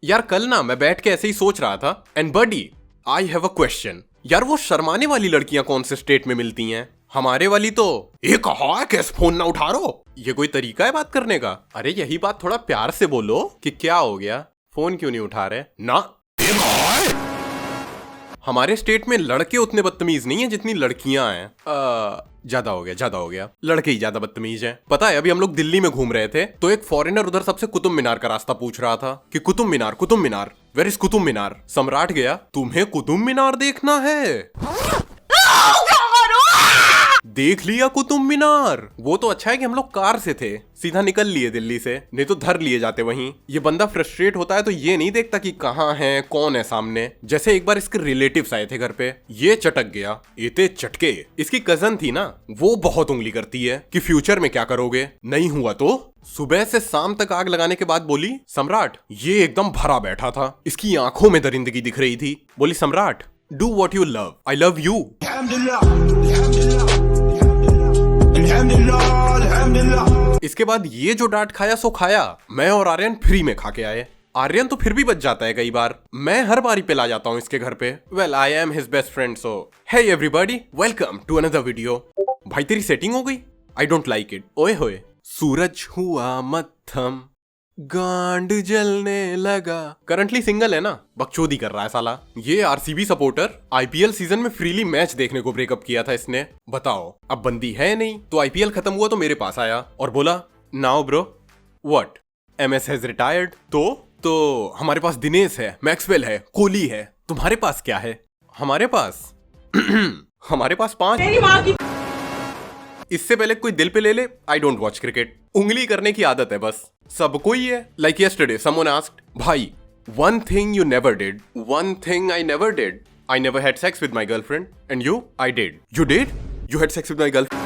यार कल ना मैं बैठ के ऐसे ही सोच रहा था and buddy I have a question. यार वो शर्माने वाली लड़कियां कौन से स्टेट में मिलती हैं? हमारे वाली तो ये कहा है कैसे फोन ना उठा रहो, ये कोई तरीका है बात करने का? अरे यही बात थोड़ा प्यार से बोलो कि क्या हो गया, फोन क्यों नहीं उठा रहे ना। ये कहा है हमारे स्टेट में लड़के उतने बदतमीज नहीं है जितनी लड़कियां हैं। ज्यादा हो गया, लड़के ही ज्यादा बदतमीज हैं। पता है अभी हम लोग दिल्ली में घूम रहे थे तो एक फॉरेनर उधर सबसे कुतुब मीनार का रास्ता पूछ रहा था कि कुतुब मीनार वेयर इज कुतुब मीनार? सम्राट गया, तुम्हें कुतुब मीनार देखना है? देख लिया कुतुब मीनार। वो तो अच्छा है कि हम लोग कार से थे, सीधा निकल लिए दिल्ली से, नहीं तो धर लिए जाते वहीं। ये बंदा फ्रस्ट्रेट होता है तो ये नहीं देखता कि कहाँ है, कौन है सामने। जैसे एक बार इसके रिलेटिव्स आए थे घर पे, ये चटक गया, इतने चटके। इसकी कजन थी ना, वो बहुत उंगली करती है कि फ्यूचर में क्या करोगे, नहीं हुआ तो। सुबह से शाम तक आग लगाने के बाद बोली सम्राट ये एकदम भरा बैठा था, इसकी आंखों में दरिंदगी दिख रही थी। बोली सम्राट do what you love, I love you. इसके बाद ये जो डांट खाया सो खाया। मैं और आर्यन फ्री में खा के आए। आर्यन तो फिर भी बच जाता है कई बार, मैं हर बारी पे ला जाता हूँ इसके घर पे। Well I am his best friend so hey everybody welcome to another video. भाई तेरी सेटिंग हो गई? I don't like it. ओए होए सूरज हुआ मत्थम, गांड जलने लगा। करंटली सिंगल है ना, बकचोदी कर रहा है साला। ये आरसीबी सपोर्टर आईपीएल सीजन में फ्रीली मैच देखने को ब्रेकअप किया था इसने। बताओ अब बंदी है नहीं तो आईपीएल खत्म हुआ तो मेरे पास आया और बोला now bro what MS has retired. तो हमारे पास दिनेश है, मैक्सवेल है, कोहली है, तुम्हारे पास क्या है? हमारे पास हमारे पास 5। इससे पहले कोई दिल पे ले ले, आई डोंट वॉच क्रिकेट। उंगली करने की आदत है बस, सबको ही है। लाइक यस्टरडे समवन आस्क्ड भाई one thing you never did, one thing I never did, I never had sex with my girlfriend and you I did, you did, you had sex with my girlfriend.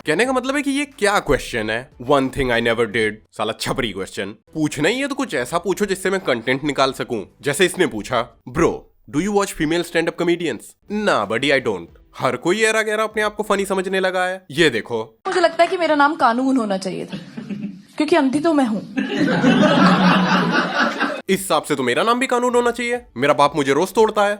कहने का मतलब है कि ये क्या question है, one thing I never did. साला छपरी क्वेश्चन। पूछना ही है तो कुछ ऐसा पूछो जिससे मैं कंटेंट निकाल सकूं। जैसे इसने पूछा bro do you watch female stand up comedians? ना बडी आई डोंट। हर कोई एरा गैरा अपने आप को फनी समझने लगा है। ये देखो मुझे लगता है कि मेरा नाम कानून होना चाहिए था क्योंकि अंधी तो मैं हूं। इस हिसाब से तो मेरा नाम भी कानून होना चाहिए, मेरा बाप मुझे रोज तोड़ता है।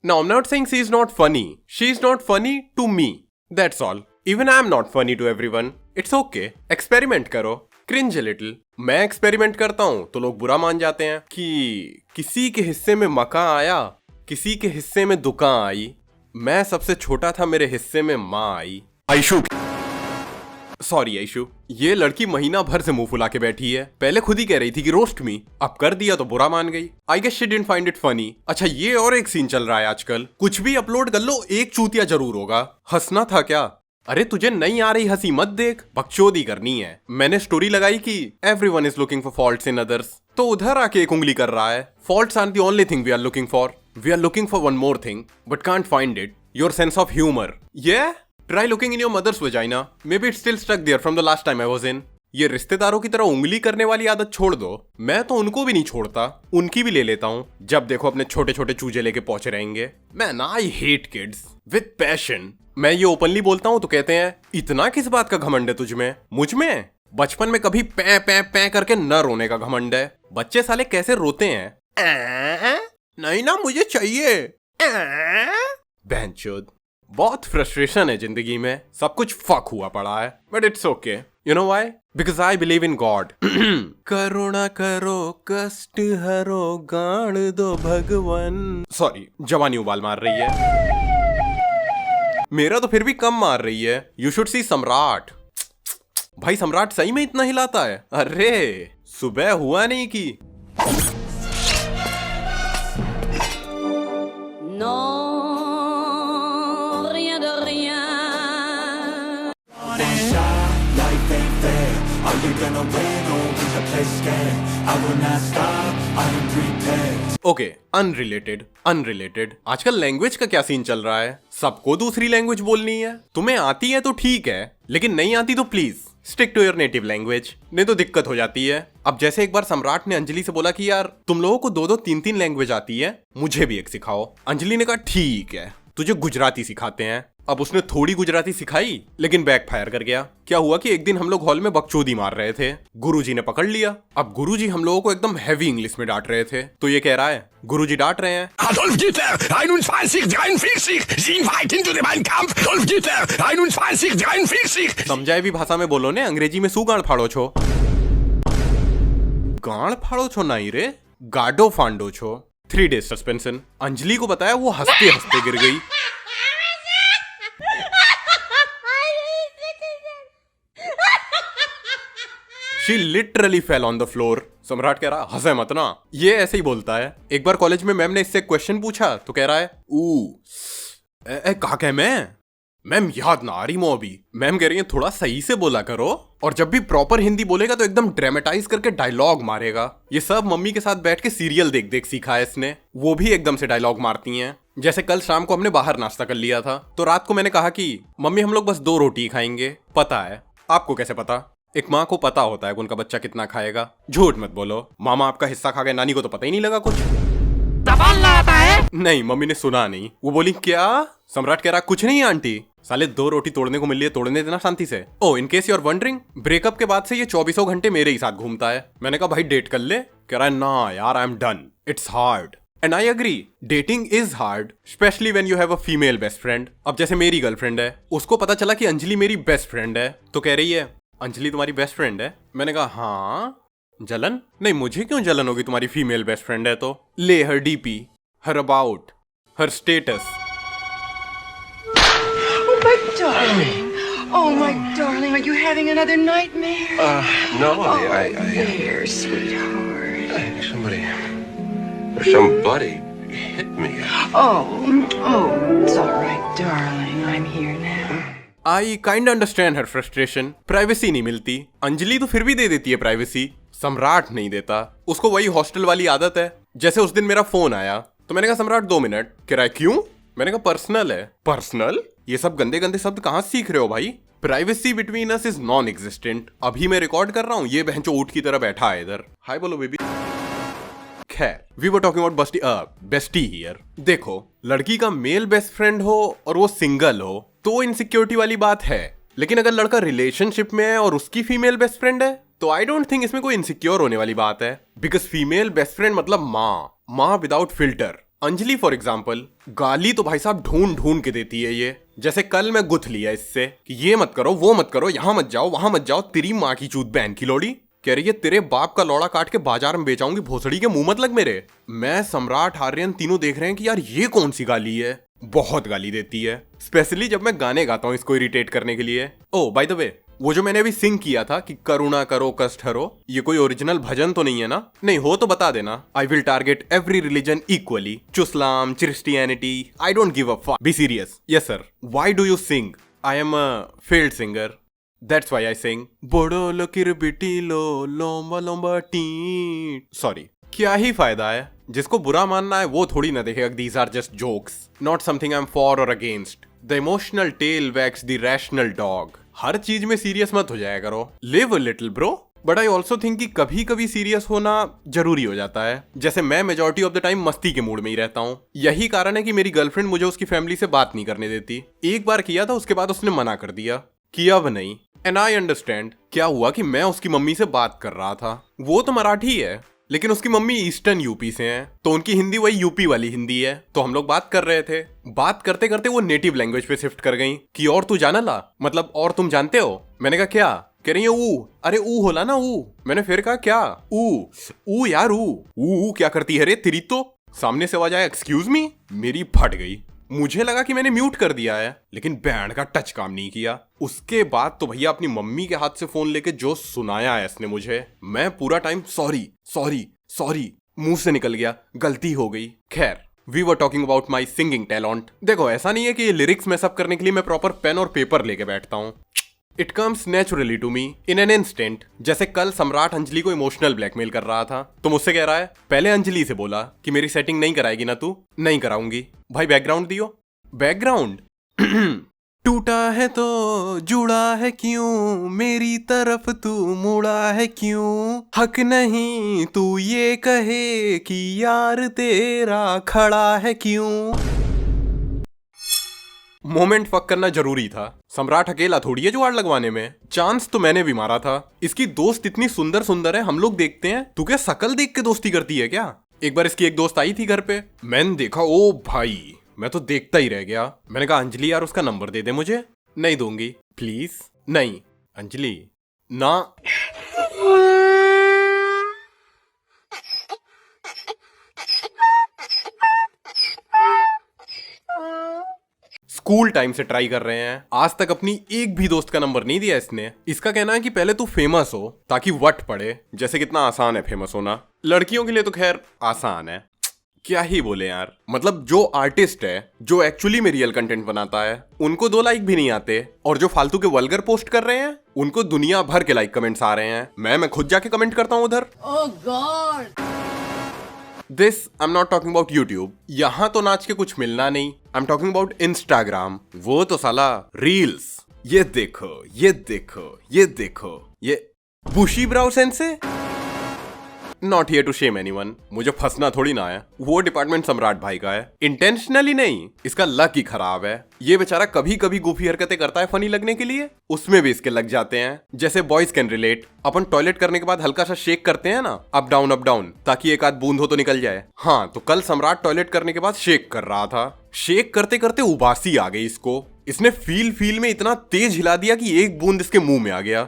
Now I'm not saying she is not funny. She is not funny to me. That's all. Even I am not funny to everyone. It's okay. Experiment करो. Cringe a little. मैं एक्सपेरिमेंट करता हूँ तो लोग बुरा मान जाते हैं कि किसी के हिस्से में मकान आया, किसी के हिस्से में दुकान आई। मैं सबसे छोटा था, मेरे हिस्से में माँ आई। आयशु सॉरी आयशु, ये लड़की महीना भर से मुंह फुला के बैठी है। पहले खुद ही कह रही थी कि रोस्ट मी, अब कर दिया तो बुरा मान गई। I guess she didn't find it funny. अच्छा ये और एक सीन चल रहा है आजकल, कुछ भी अपलोड कर लो एक चूतिया जरूर होगा। हंसना था क्या? अरे तुझे नहीं आ रही हंसी मत देख, बकचोदी करनी है। मैंने स्टोरी लगाई कि everyone is looking for faults in others, तो उधर आके एक उंगली कर रहा है। Faults are the only thing we are looking for, we are looking for one more thing but can't find it, your sense of humour. ये Try looking in your mother's vagina. Maybe it's still stuck there from the last time I was in. ये रिश्तेदारों की तरह उंगली करने वाली आदत छोड़ दो। मैं तो उनको भी नहीं छोड़ता, उनकी भी ले लेता हूँ। जब देखो अपने छोटे छोटे चूजे लेके पहुंचे रहेंगे। Man I hate kids with passion. मैं ये ओपनली बोलता हूँ तो कहते हैं इतना किस बात का घमंड है तुझमें? मुझ में बचपन में कभी पै पै पै करके न रोने का घमंड है। बच्चे साले कैसे रोते हैं, नहीं ना मुझे चाहिए, बहनचोद। बहुत फ्रस्ट्रेशन है जिंदगी में, सब कुछ फक हुआ पड़ा है but it's okay. You know why? Because I believe in God. करुणा करो कष्ट हरो गाड़ दो भगवान। सॉरी जवानी उबाल मार रही है, मेरा तो फिर भी कम मार रही है। यू शुड सी सम्राट। भाई सम्राट सही में इतना हिलाता है? अरे सुबह हुआ नहीं कि ओके अनरिलेटेड। आजकल लैंग्वेज का क्या सीन चल रहा है? सबको दूसरी लैंग्वेज बोलनी है। तुम्हें आती है तो ठीक है, लेकिन नहीं आती तो please stick to your native language, नहीं तो दिक्कत हो जाती है। अब जैसे एक बार सम्राट ने अंजलि से बोला कि यार तुम लोगों को 2-2 3-3 लैंग्वेज आती है, मुझे भी एक सिखाओ। अंजलि ने कहा ठीक है तुझे गुजराती सिखाते हैं। अब उसने थोड़ी गुजराती सिखाई लेकिन बैक फायर कर गया। क्या हुआ कि एक दिन हम लोग हॉल में बकचोदी मार रहे थे, गुरुजी ने पकड़ लिया। अब गुरुजी हम लोगों को एकदम हैवी इंग्लिश में डांट रहे थे। तो ये कह रहा है गुरुजी डांट रहे हैं, Adolf Hitler, 2143, sieg weit hinter dem Kampf, Adolf Hitler, 2143. समझाए भी भाषा में बोलो ने, अंग्रेजी में सू गाड़ फाड़ो छो। गाड़ फाड़ो छो नहीं रे, गाडो फांडो छो। 3 days सस्पेंशन। अंजलि को बताया, वो हंसते हंसते गिर गई। She literally fell on the floor। सम्राट कह रहा हंसे मत ना, ये ऐसे ही बोलता है। एक बार कॉलेज में मैम ने इससे क्वेश्चन पूछा तो कह रहा है कहा क्या मैम याद ना आ रही मो अभी। मैम कह रही है थोड़ा सही से बोला करो, और जब भी प्रॉपर हिंदी बोलेगा तो एकदम ड्रामेटाइज करके डायलॉग मारेगा। ये सब मम्मी के साथ बैठ के सीरियल देख देख सीखा है इसने, वो भी एकदम से डायलॉग मारती हैं। जैसे कल शाम को हमने बाहर नाश्ता कर लिया था, तो रात को मैंने कहा कि मम्मी हम लोग बस 2 रोटी खाएंगे। पता है आपको कैसे पता? एक माँ को पता होता है कि उनका बच्चा कितना खाएगा। झूठ मत बोलो, मामा आपका हिस्सा खा गए, नानी को तो पता ही नहीं लगा कुछ। नहीं, मम्मी ने सुना नहीं। वो बोली क्या? सम्राट कह रहा कुछ नहीं आंटी, साले 2 रोटी तोड़ने को मिल रही है, तोड़ने देना शांति से। Oh in case you are wondering, breakup के बाद से ये 24 घंटे मेरे ही साथ घूमता है। मैंने कहा भाई डेट कर ले। कह रहा है ना यार, I am done, it's hard. And I agree, dating is hard, specially when you have a female best friend. अब जैसे मेरी गर्लफ्रेंड है, उसको पता चला कि अंजलि मेरी बेस्ट फ्रेंड है, तो कह रही है अंजलि तुम्हारी बेस्ट फ्रेंड है। मैंने कहा हाँ। जलन? नहीं, मुझे क्यों जलन होगी, तुम्हारी फीमेल बेस्ट फ्रेंड है तो। ले हर डीपी, हर अबाउट, हर status. My darling. Oh, my darling, are you having another nightmare? No, There, sweetheart. somebody hit me. Oh, it's all right, darling. I'm here now. I kind understand her frustration. Privacy नहीं मिलती, अंजलि तो फिर भी दे देती है privacy, सम्राट नहीं देता। उसको वही हॉस्टल वाली आदत है। जैसे उस दिन मेरा फोन आया तो मैंने कहा सम्राट 2 मिनट। कह रहा है क्यों? मैंने कहा पर्सनल है। पर्सनल? ये सब गंदे गंदे शब्द कहाँ सीख रहे हो भाई? Privacy between us is non existent. अभी मैं रिकॉर्ड कर रहा हूँ, ये बहनचो ऊँट की तरह बैठा है इधर। हाय बोलो बेबी। खैर, we were talking about bestie here. देखो, लड़की का मेल बेस्ट फ्रेंड हो और वो सिंगल हो तो इनसिक्योरिटी वाली बात है, लेकिन अगर लड़का रिलेशनशिप में है और उसकी फीमेल बेस्ट फ्रेंड है तो आई डोंट थिंक इसमें कोई इनसिक्योर होने वाली बात है। बिकॉज फीमेल बेस्ट फ्रेंड मतलब माँ without filter. Anjali for example गाली तो भाई साहब ढूंढ ढूंढ के देती है ये। जैसे कल मैं गुथ लिया इससे कि ये मत करो, वो मत करो, यहाँ मत जाओ, वहां मत जाओ, तेरी माँ की चूत बहन की लोड़ी। कह रही है तेरे बाप का लौड़ा काट के बाजार में बेचाऊंगी, भोसड़ी के मुंह मत लग मेरे। मैं सम्राट आर्यन तीनों देख रहे हैं कि यार ये कौन सी गाली है। बहुत गाली देती है, स्पेशली जब मैं गाने गाता हूँ इसको इरिटेट करने के लिए। ओ बाय द वे, वो जो मैंने अभी सिंग किया था कि करुणा करो कष्ट हरो, ये कोई ओरिजिनल भजन तो नहीं है ना? नहीं हो तो बता देना। I will target every religion equally, चुस्लाम, Christianity, I don't give a fuck. Be serious. Yes sir. Why do you sing? I am a failed singer, that's why I sing. बोडो लो किरबिटी लो लोम्बा लोम्बा टी। सॉरी। क्या ही फायदा है? जिसको बुरा मानना है वो थोड़ी ना देखेगा। These are just jokes, not something I am for और against. The emotional tail wags the rational dog. हर चीज में सीरियस मत हो जाया करो, live a little bro. But I also think कि कभी कभी सीरियस होना जरूरी हो जाता है। जैसे मैं मेजोरिटी ऑफ द टाइम मस्ती के मूड में ही रहता हूँ। यही कारण है कि मेरी गर्लफ्रेंड मुझे उसकी फैमिली से बात नहीं करने देती। एक बार किया था, उसके बाद उसने मना कर दिया कि अब नहीं। And I understand. क्या हुआ कि मैं उसकी मम्मी से बात कर रहा था, वो तो मराठी है लेकिन उसकी मम्मी ईस्टर्न यूपी से हैं, तो उनकी हिंदी वही यूपी वाली हिंदी है। तो हम लोग बात कर रहे थे, बात करते करते वो नेटिव लैंग्वेज पे शिफ्ट कर गई कि और तू जाना ला, मतलब और तुम जानते हो। मैंने कहा क्या? कह रही है ऊ। अरे ऊ होला ना ऊ। मैंने फिर कहा क्या? ऊ यार ऊ क्या करती है रे तेरी। तो सामने से आवाज आया एक्सक्यूज मी। मेरी फट गई, मुझे लगा कि मैंने म्यूट कर दिया है, लेकिन बैंड का टच काम नहीं किया। उसके बाद तो भैया अपनी मम्मी के हाथ से फोन लेके जो सुनाया है इसने मुझे, मैं पूरा टाइम सॉरी सॉरी सॉरी मुंह से निकल गया, गलती हो गई। खैर, we were talking about my singing talent. देखो, ऐसा नहीं है कि ये लिरिक्स में सब करने के लिए मैं प्रॉपर पेन और पेपर लेके बैठता हूँ। It comes naturally to me in an instant. जैसे कल सम्राट अंजलि को इमोशनल ब्लैकमेल कर रहा था, तो मुझसे कह रहा है, पहले अंजलि से बोला कि मेरी सेटिंग नहीं कराएगी ना तू। नहीं कराऊंगी। भाई बैकग्राउंड दियो। बैकग्राउंड टूटा है तो जुड़ा है क्यों, मेरी तरफ तू मुड़ा है क्यों, हक नहीं तू ये कहे कि यार तेरा खड़ा है क्यों। मोमेंट फक करना जरूरी था। सम्राट अकेला थोड़ी है जुगाड़ लगवाने में, चांस तो मैंने भी मारा था। इसकी दोस्त इतनी सुंदर सुंदर है, हम लोग देखते हैं। तू क्या शकल देख के दोस्ती करती है क्या? एक बार इसकी एक दोस्त आई थी घर पे, मैंने देखा, ओ भाई मैं तो देखता ही रह गया। मैंने कहा अंजलि यार उसका नंबर दे दे मुझे। नहीं दूंगी प्लीज। नहीं अंजलि ना। स्कूल टाइम से ट्राई कर रहे हैं, आज तक अपनी एक भी दोस्त का नंबर नहीं दिया इसने। इसका कहना है कि पहले तू फेमस हो ताकि वट पड़े। जैसे कितना आसान है फेमस होना, लड़कियों के लिए तो खैर आसान है। क्या ही बोले यार, मतलब जो आर्टिस्ट है, जो एक्चुअली में रियल कंटेंट बनाता है, उनको 2 लाइक भी नहीं आते, और जो फालतू के वल्गर पोस्ट कर रहे हैं उनको दुनिया भर के लाइक कमेंट्स आ रहे हैं। मैं खुद जाके कमेंट करता हूं उधर। Oh God! This I am not talking about YouTube, यहां तो नाच के कुछ मिलना नहीं। I am talking about Instagram, वो तो साला रील्स। ये देखो ये देखो ये देखो, ये bushy brow sensei. Not here to shame anyone, मुझे फंसना थोड़ी ना है, वो डिपार्टमेंट सम्राट भाई का है, इंटेंशनली नहीं। इसका लक ही खराब है। ये बेचारा कभी कभी गुफी हरकतें करता है फनी लगने के लिए, उसमें भी इसके लग जाते हैं। जैसे boys can relate, upon toilet करने के बाद हल्का सा शेक करते हैं ना, अप डाउन ताकि एक आध बूंद हो तो निकल जाए। हाँ, तो कल सम्राट टॉयलेट करने के बाद शेक कर रहा था। शेक करते करते उबासी आ गई इसको। इसने फील में इतना तेज हिला दिया कि एक बूंद इसके मुंह में आ गया।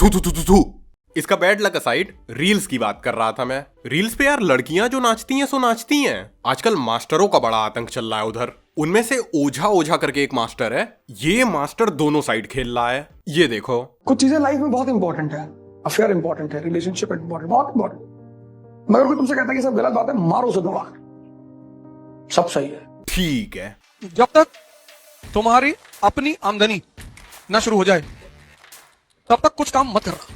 थू थू थू थू थू। इसका बैड लक असाइड, रील्स की बात कर रहा था मैं। रील्स पे यार लड़कियां जो नाचती हैं सो नाचती हैं। आजकल मास्टरों का बड़ा आतंक चल रहा है उधर। उनमें से ओझा करके एक मास्टर है, ये मास्टर दोनों साइड खेल रहा है। ये देखो, कुछ चीजें लाइफ में बहुत इंपॉर्टेंट है, अफेयर इंपॉर्टेंट है, रिलेशनशिप इंपॉर्टेंट, बहुत इंपॉर्टेंट। मगर कोई तुमसे कहता है कि सब गलत बात है, मारो उसे दबा, सब सही है। ठीक है, जब तक तुम्हारी अपनी आमदनी ना शुरू हो जाए तब तक कुछ काम मत करना।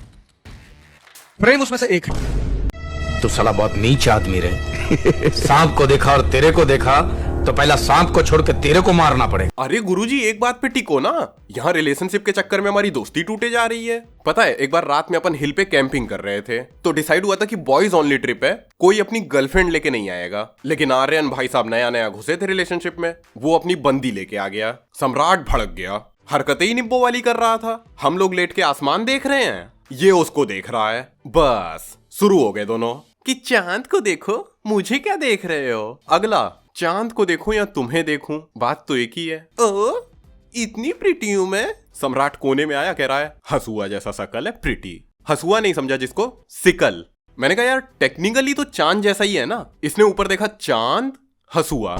प्रेम उसमें से एक है। तो साला बहुत नीच आदमी रहे। सांप को देखा और तेरे को देखा तो पहला सांप को छोड़ के तेरे को मारना पड़े। अरे गुरुजी एक बात पे टिको ना, यहाँ रिलेशनशिप के चक्कर में हमारी दोस्ती टूटे जा रही है। पता है, एक बार रात में अपन हिल पे कैंपिंग कर रहे थे, तो डिसाइड हुआ था कि बॉयज ओनली ट्रिप है, कोई अपनी गर्लफ्रेंड लेके नहीं आएगा। लेकिन आर्यन भाई साहब नया घुसे थे रिलेशनशिप में, वो अपनी बंदी लेके आ गया। सम्राट भड़क गया, हरकतें ही निब्बो वाली कर रहा था। हम लोग लेट के आसमान देख रहे हैं, ये उसको देख रहा है। बस शुरू हो गए दोनों कि चांद को देखो, मुझे क्या देख रहे हो। अगला, चांद को देखूं या तुम्हें देखूं, बात तो एक ही है। ओ इतनी प्रिटी हूं मैं। सम्राट कोने में आया, कह रहा है हसुआ जैसा शकल है, प्रिटी। हसुआ नहीं समझा जिसको, सिकल। मैंने कहा यार टेक्निकली तो चांद जैसा ही है ना। इसने ऊपर देखा चांद, हसुआ,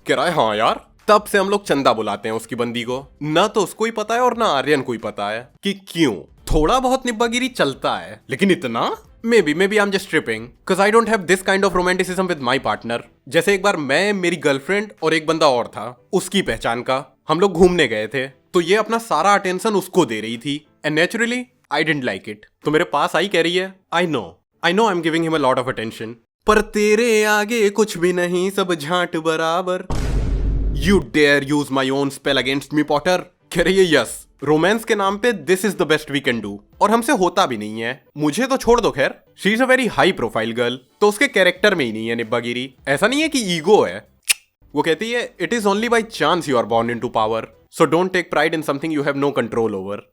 कह रहा है हाँ यार। तब से हम लोग चंदा बुलाते हैं उसकी बंदी को। ना तो उसको ही पता है और ना आर्यन को ही पता है कि क्यों। थोड़ा बहुत निब्बागिरी चलता है, लेकिन इतना maybe I'm just tripping because I don't have this kind of romanticism with my partner। जैसे एक बार मैं, मेरी गर्लफ्रेंड और एक बंदा और था, उसकी पहचान का, हम लोग घूमने गए थे, तो ये अपना सारा अटेंशन उसको दे रही थी and naturally I didn't like it. तो मेरे पास आई, कह रही है I know I am giving him a lot of attention, पर तेरे आगे कुछ भी नहीं, सब झांट बराबर। You dare use my own spell against me Potter. कह रही है यस, रोमांस के नाम पे this is the best we can do, और हमसे होता भी नहीं है। मुझे तो छोड़ दो खैर, she is a very high profile girl, तो उसके कैरेक्टर में ही नहीं है निब्बागिरी। ऐसा नहीं है कि ईगो है। वो कहती है it is only by chance you are born into power, so don't take pride in something you have no control over.